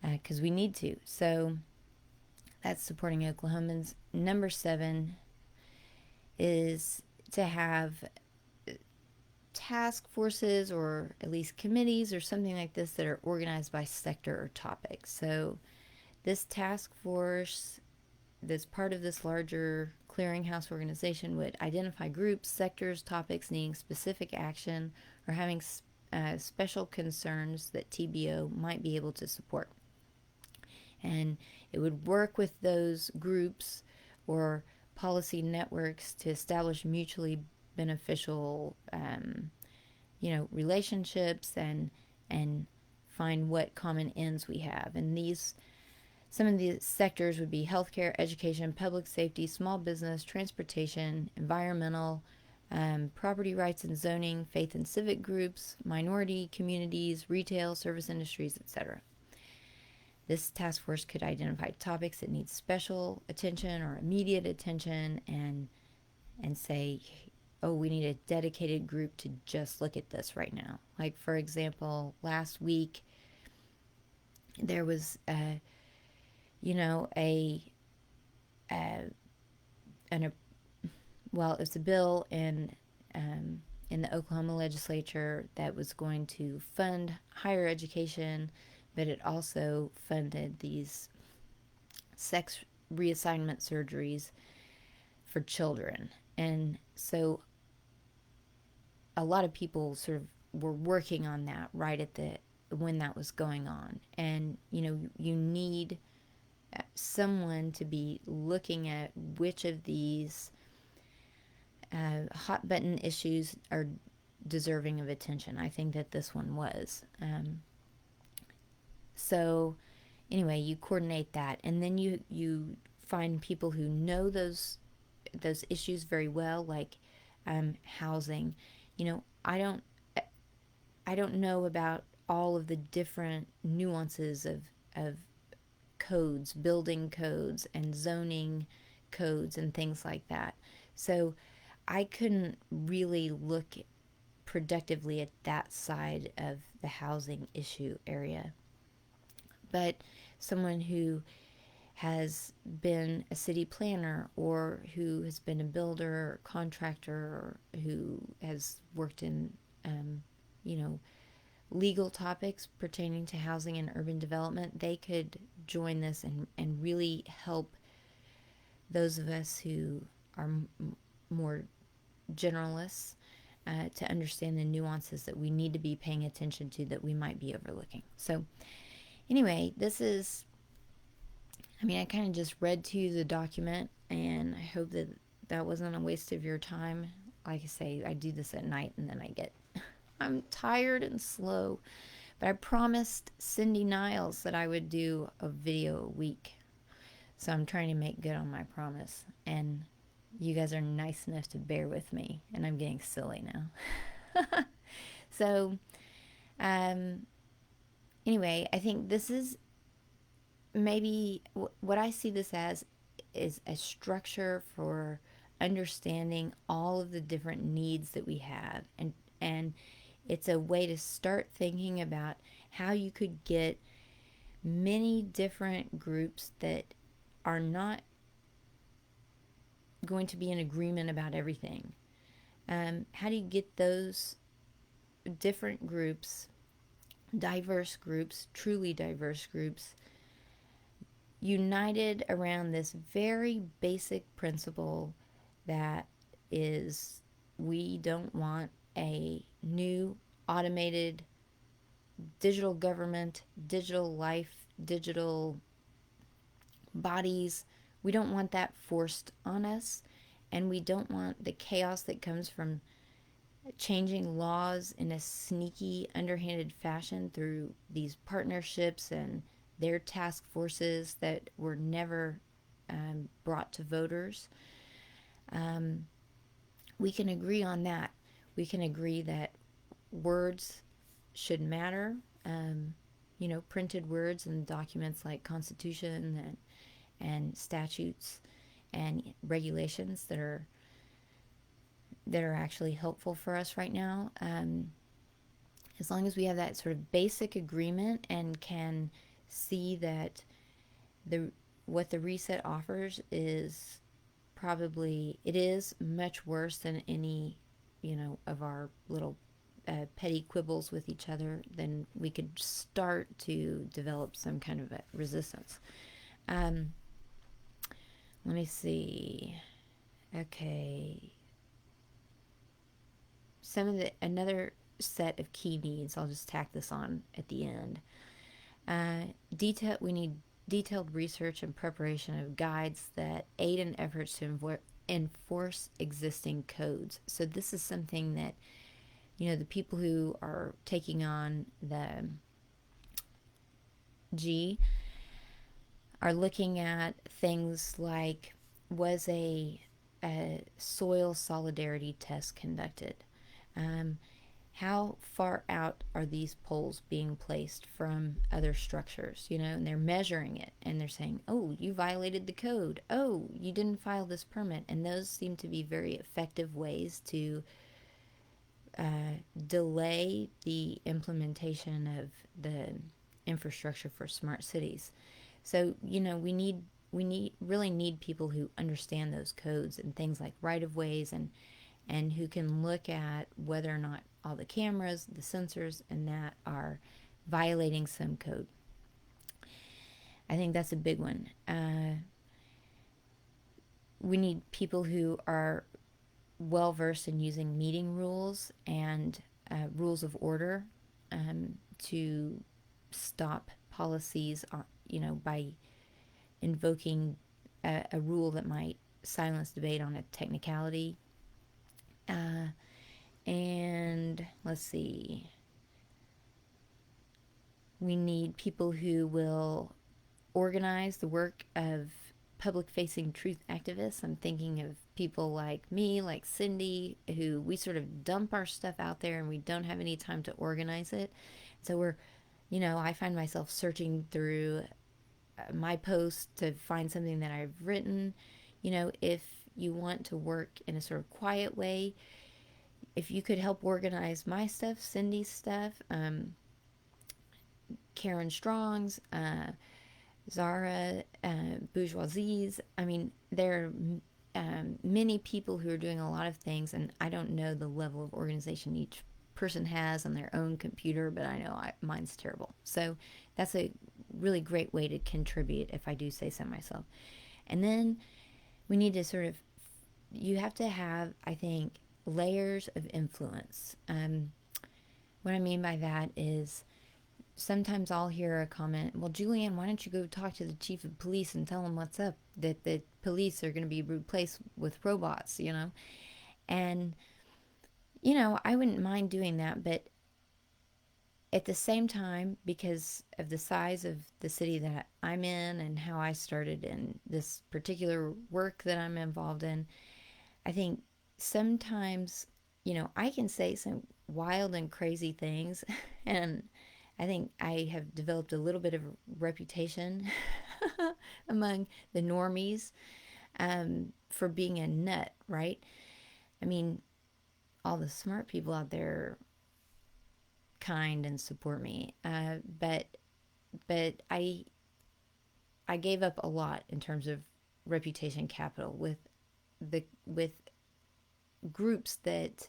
because we need to. So that's supporting Oklahomans. Number 7 is to have task forces, or at least committees or something like this, that are organized by sector or topic. So this task force that's part of this larger clearinghouse organization would identify groups, sectors, topics needing specific action or having special concerns that TBO might be able to support. And it would work with those groups or policy networks to establish mutually beneficial, relationships, and find what common ends we have. And some of these sectors would be healthcare, education, public safety, small business, transportation, environmental, property rights and zoning, faith and civic groups, minority communities, retail, service industries, etc. This task force could identify topics that need special attention or immediate attention, and say, oh, we need a dedicated group to just look at this right now. Like, for example, last week there was it's a bill in the Oklahoma legislature that was going to fund higher education, but it also funded these sex reassignment surgeries for children. And so a lot of people sort of were working on that right at when that was going on. And you need someone to be looking at which of these hot button issues are deserving of attention. I think that this one was. So anyway, you coordinate that, and then you find people who know those issues very well, like housing. I don't know about all of the different nuances of codes, building codes and zoning codes and things like that. So I couldn't really look productively at that side of the housing issue area. But someone who has been a city planner, or who has been a builder or contractor, or who has worked in legal topics pertaining to housing and urban development, they could join this and really help those of us who are more generalists to understand the nuances that we need to be paying attention to that we might be overlooking. So anyway, I kind of just read to you the document, and I hope that wasn't a waste of your time. Like I say, I do this at night, and then I'm tired and slow. But I promised Cindy Niles that I would do a video a week. So I'm trying to make good on my promise. And you guys are nice enough to bear with me. And I'm getting silly now. So, um, anyway, I think this is maybe what I see this as is a structure for understanding all of the different needs that we have, and it's a way to start thinking about how you could get many different groups that are not going to be in agreement about everything. How do you get those different groups, diverse groups, truly diverse groups, united around this very basic principle that is, we don't want a new automated digital government, digital life, digital bodies. We don't want that forced on us, and we don't want the chaos that comes from changing laws in a sneaky, underhanded fashion through these partnerships and their task forces that were never brought to voters. We can agree on that. We can agree that words should matter. Printed words and documents like Constitution and statutes and regulations that are actually helpful for us right now. As long as we have that sort of basic agreement and can see that what the reset offers is it is much worse than any of our little petty quibbles with each other, then we could start to develop some kind of a resistance. Let me see. Okay. Another set of key needs, I'll just tack this on at the end. We need detailed research and preparation of guides that aid in efforts to enforce existing codes. So this is something that, the people who are taking on the G are looking at things like, was a soil solidarity test conducted? How far out are these poles being placed from other structures, and they're measuring it and they're saying, oh, you violated the code. Oh, you didn't file this permit. And those seem to be very effective ways to delay the implementation of the infrastructure for smart cities. So, we really need people who understand those codes and things like right-of-ways and who can look at whether or not all the cameras, the sensors, and that are violating some code. I think that's a big one. We need people who are well versed in using meeting rules and rules of order to stop policies, by invoking a rule that might silence debate on a technicality. And let's see. We need people who will organize the work of public-facing truth activists. I'm thinking of people like me, like Cindy, who we sort of dump our stuff out there and we don't have any time to organize it. So I find myself searching through my posts to find something that I've written. If you want to work in a sort of quiet way, if you could help organize my stuff, Cindy's stuff, Karen Strong's, Zara Bourgeoisie's. I mean, there are many people who are doing a lot of things, and I don't know the level of organization each person has on their own computer, but I know mine's terrible. So that's a really great way to contribute, if I do say so myself. And then we need to you have to have, I think, layers of influence. What I mean by that is, sometimes I'll hear a comment, well, Julianne, why don't you go talk to the chief of police and tell him what's up, that the police are going to be replaced with robots, And, I wouldn't mind doing that, but at the same time, because of the size of the city that I'm in and how I started in this particular work that I'm involved in, I think sometimes, I can say some wild and crazy things. And I think I have developed a little bit of a reputation among the normies, for being a nut, right? I mean, all the smart people out there kind and support me. But I gave up a lot in terms of reputation capital with groups that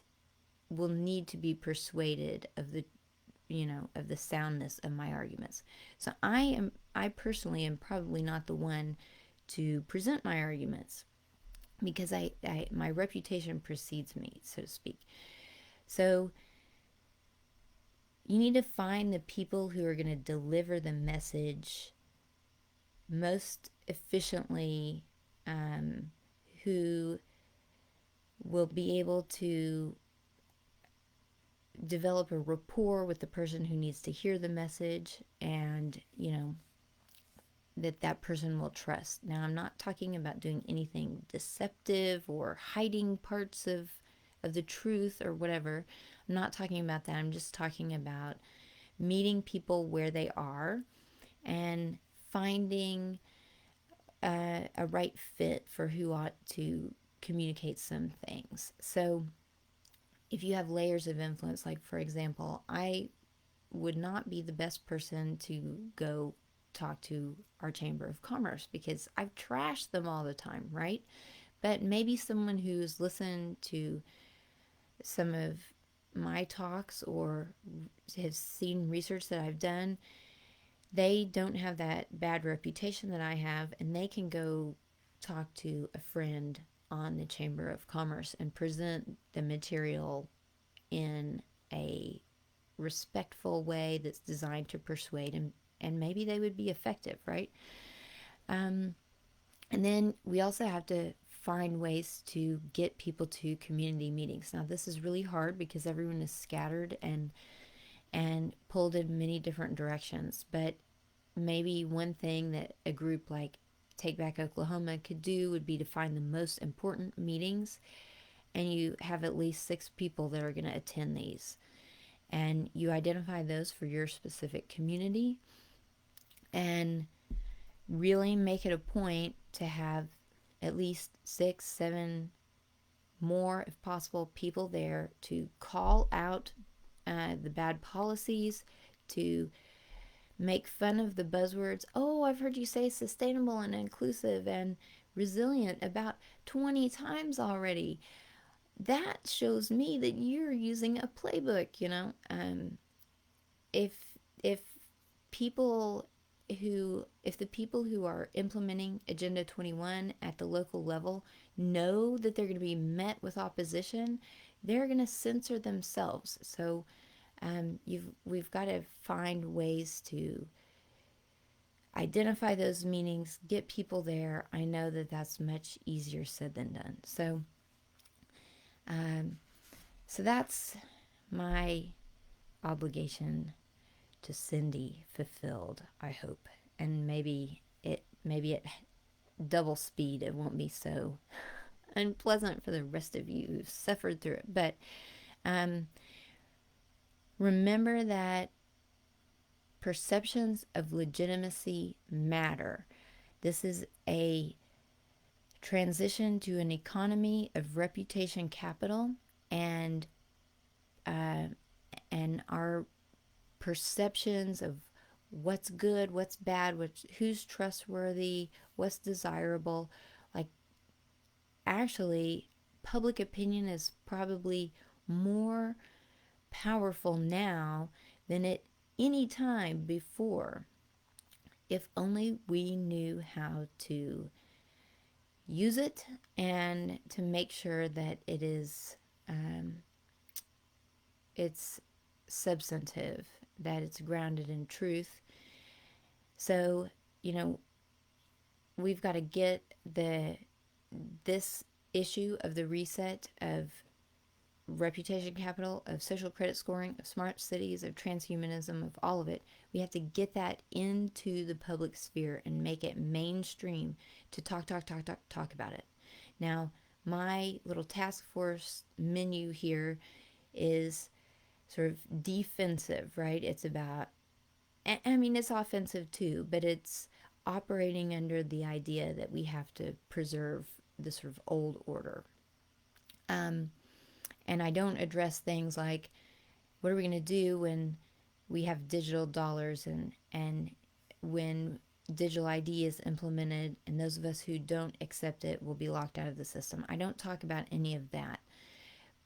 will need to be persuaded of the soundness of my arguments. So I personally am probably not the one to present my arguments, because I my reputation precedes me, so to speak. So you need to find the people who are going to deliver the message most efficiently, um, who will be able to develop a rapport with the person who needs to hear the message, and that person will trust. Now, I'm not talking about doing anything deceptive or hiding parts of the truth or whatever. I'm not talking about that. I'm just talking about meeting people where they are and finding a right fit for who ought to communicate some things. So, if you have layers of influence, like for example, I would not be the best person to go talk to our Chamber of Commerce because I've trashed them all the time, right? But maybe someone who's listened to some of my talks or has seen research that I've done, they don't have that bad reputation that I have, and they can go talk to a friend on the Chamber of Commerce and present the material in a respectful way that's designed to persuade, and maybe they would be effective, right? Um, and then we also have to find ways to get people to community meetings. Now, this is really hard because everyone is scattered and pulled in many different directions. But maybe one thing that a group like Take Back Oklahoma could do would be to find the most important meetings, and you have at least 6 people that are going to attend these. And you identify those for your specific community and really make it a point to have at least 6, 7 more, if possible, people there to call out the bad policies, to make fun of the buzzwords. Oh, I've heard you say sustainable and inclusive and resilient about 20 times already. That shows me that you're using a playbook. If if people if the people who are implementing Agenda 21 at the local level know that they're going to be met with opposition, they're going to censor themselves. So we've got to find ways to identify those meetings, get people there. I know that that's much easier said than done. Um, so that's my obligation to Cindy fulfilled, I hope. And maybe at double speed it won't be so unpleasant for the rest of you who've suffered through it. But remember that perceptions of legitimacy matter. This is a transition to an economy of reputation capital, and our perceptions of what's good, what's bad, who's trustworthy, what's desirable. Like, actually, public opinion is probably more powerful now than at any time before, if only we knew how to use it and to make sure that it's substantive, that it's grounded in truth. So, we've got to get this issue of the reset of reputation capital, of social credit scoring, of smart cities, of transhumanism, of all of it. We have to get that into the public sphere and make it mainstream to talk about it. Now, my little task force menu here is sort of defensive, right? It's about, I mean, it's offensive too, but it's operating under the idea that we have to preserve the sort of old order. And I don't address things like, what are we going to do when we have digital dollars, and when digital ID is implemented and those of us who don't accept it will be locked out of the system. I don't talk about any of that.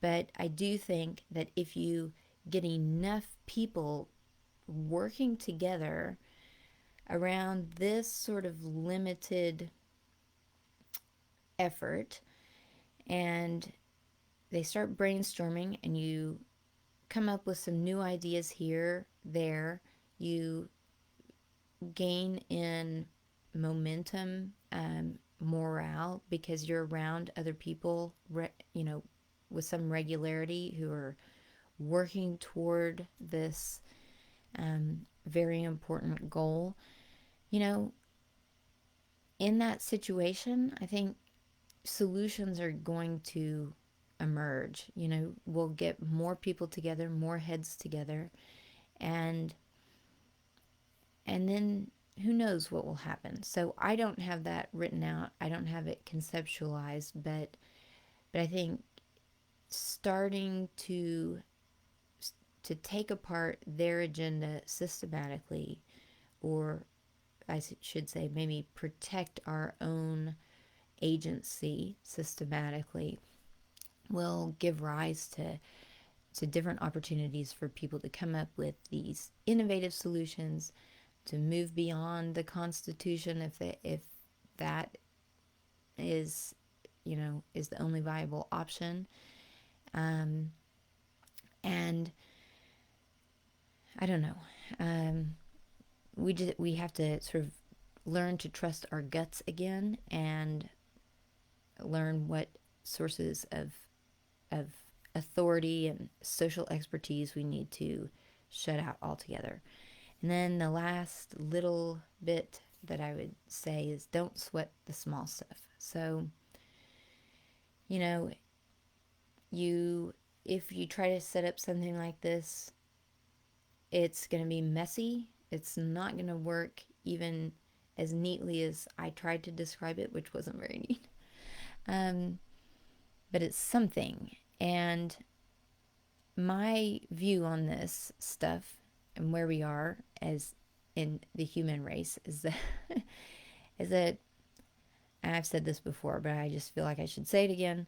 But I do think that if you get enough people working together around this sort of limited effort, and they start brainstorming, and you come up with some new ideas here, there, you gain in momentum, morale, because you're around other people, with some regularity, who are working toward this very important goal. In that situation, I think solutions are going to emerge. We'll get more people together, more heads together, and then who knows what will happen. So I don't have that written out. I don't have it conceptualized, but I think starting to take apart their agenda systematically, or I should say maybe protect our own agency systematically, will give rise to different opportunities for people to come up with these innovative solutions, to move beyond the Constitution if that is the only viable option. And I don't know. We have to sort of learn to trust our guts again, and learn what sources of authority and social expertise we need to shut out altogether. And then the last little bit that I would say is, don't sweat the small stuff. So, if you try to set up something like this, it's going to be messy. It's not going to work even as neatly as I tried to describe it, which wasn't very neat. But it's something. And my view on this stuff and where we are as in the human race is that and I've said this before, but I just feel like I should say it again.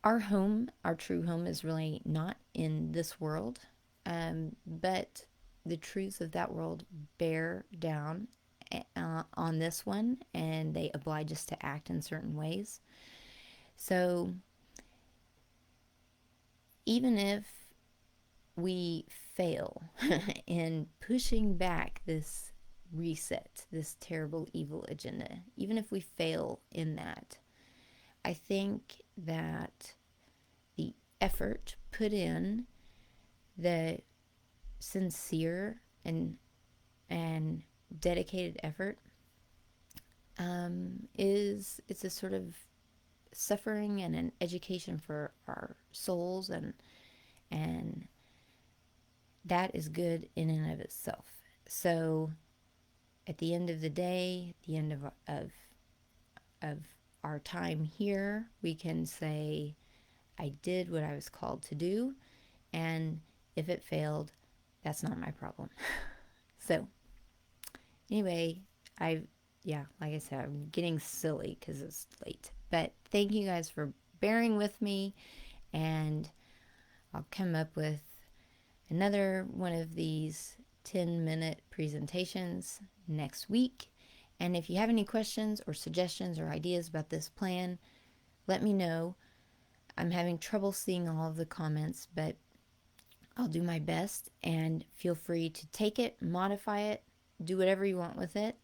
Our home, our true home, is really not in this world, but the truths of that world bear down on this one, and they oblige us to act in certain ways. So even if we fail in pushing back this reset, this terrible evil agenda, even if we fail in that, I think that the effort put in, the sincere and dedicated effort, it's a sort of suffering and an education for our souls, and that is good in and of itself. So at the end of the day, the end of our time here, we can say, I did what I was called to do, and if it failed, that's not my problem. So anyway, like I said, I'm getting silly because it's late, but thank you guys for bearing with me, and I'll come up with another one of these 10-minute presentations next week. And if you have any questions or suggestions or ideas about this plan, let me know. I'm having trouble seeing all of the comments, but I'll do my best, and feel free to take it, modify it, do whatever you want with it.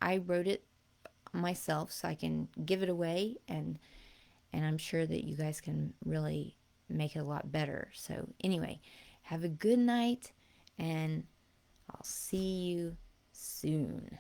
I wrote it myself, so I can give it away and and I'm sure that you guys can really make it a lot better. So, anyway, have a good night, and I'll see you soon.